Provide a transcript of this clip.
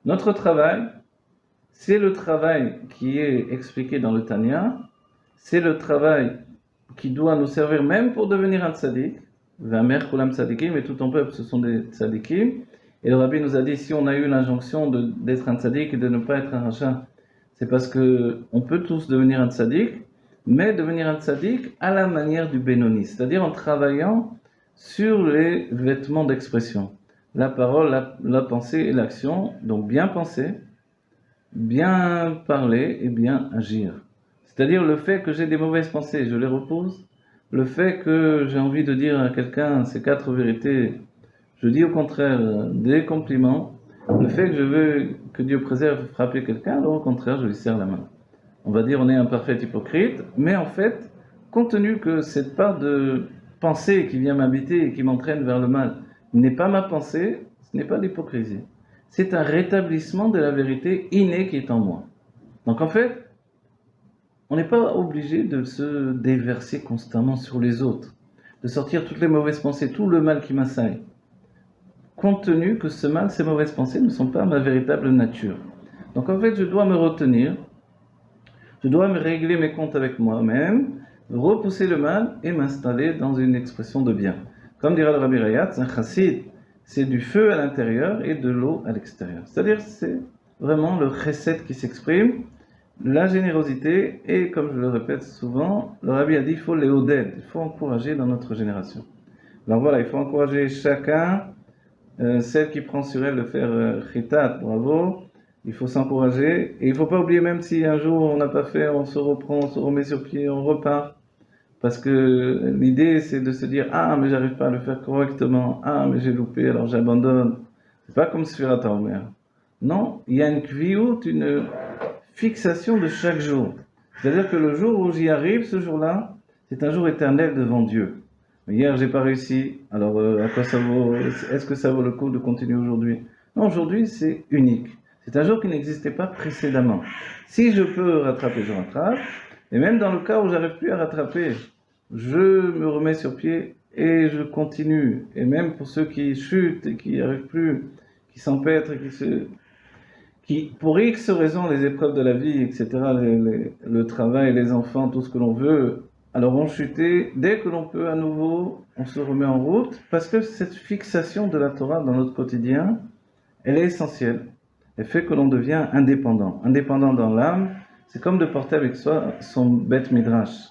Notre travail, c'est le travail qui est expliqué dans le Tanya, c'est le travail qui doit nous servir même pour devenir un tzaddik. Vamer kulam tzaddikim, et tout ton peuple ce sont des tzaddikim. Et le Rabbi nous a dit, si on a eu l'injonction d'être un tzaddik et de ne pas être un rachat, c'est parce que on peut tous devenir un tzaddik, mais devenir un tzaddik à la manière du Benoni, c'est-à-dire en travaillant sur les vêtements d'expression. La parole, la pensée et l'action, donc bien penser, bien parler et bien agir. C'est-à-dire le fait que j'ai des mauvaises pensées, je les repose. Le fait que j'ai envie de dire à quelqu'un ces 4 vérités, je dis au contraire des compliments. Le fait que je veux que Dieu préserve frapper quelqu'un, alors au contraire, je lui serre la main. On va dire on est un parfait hypocrite, mais en fait, compte tenu que cette part de pensée qui vient m'habiter et qui m'entraîne vers le mal n'est pas ma pensée, ce n'est pas l'hypocrisie. C'est un rétablissement de la vérité innée qui est en moi. Donc en fait, on n'est pas obligé de se déverser constamment sur les autres, de sortir toutes les mauvaises pensées, tout le mal qui m'assaille, compte tenu que ce mal, ces mauvaises pensées ne sont pas ma véritable nature. Donc en fait, je dois me retenir, je dois me régler mes comptes avec moi-même, repousser le mal et m'installer dans une expression de bien. Comme dira le Rabbi Rayatz, un chassid, c'est du feu à l'intérieur et de l'eau à l'extérieur. C'est-à-dire, c'est vraiment le chesed qui s'exprime, la générosité, et comme je le répète souvent, le Rabbi a dit, il faut les oded, il faut encourager dans notre génération. Alors voilà, il faut encourager chacun, celle qui prend sur elle de faire chitat, bravo, il faut s'encourager, et il ne faut pas oublier, même si un jour on n'a pas fait, on se reprend, on se remet sur pied, on repart, parce que l'idée c'est de se dire, ah mais j'arrive pas à le faire correctement, ah mais j'ai loupé, alors j'abandonne. C'est pas comme Sfirat HaOmer. Non, il y a une kviout, une fixation de chaque jour. C'est-à-dire que le jour où j'y arrive, ce jour-là, c'est un jour éternel devant Dieu. Mais hier, j'ai pas réussi. Alors, à quoi ça vaut? Est-ce que ça vaut le coup de continuer aujourd'hui? Non, aujourd'hui, c'est unique. C'est un jour qui n'existait pas précédemment. Si je peux rattraper, je rattrape. Et même dans le cas où j'arrive plus à rattraper, je me remets sur pied et je continue. Et même pour ceux qui chutent et qui n'y arrivent plus, qui s'empêtrent, qui, pour X raisons, les épreuves de la vie, etc., le travail, les enfants, tout ce que l'on veut, alors on chutait, dès que l'on peut à nouveau, on se remet en route, parce que cette fixation de la Torah dans notre quotidien, elle est essentielle. Elle fait que l'on devient indépendant. Indépendant dans l'âme, c'est comme de porter avec soi son bête midrash.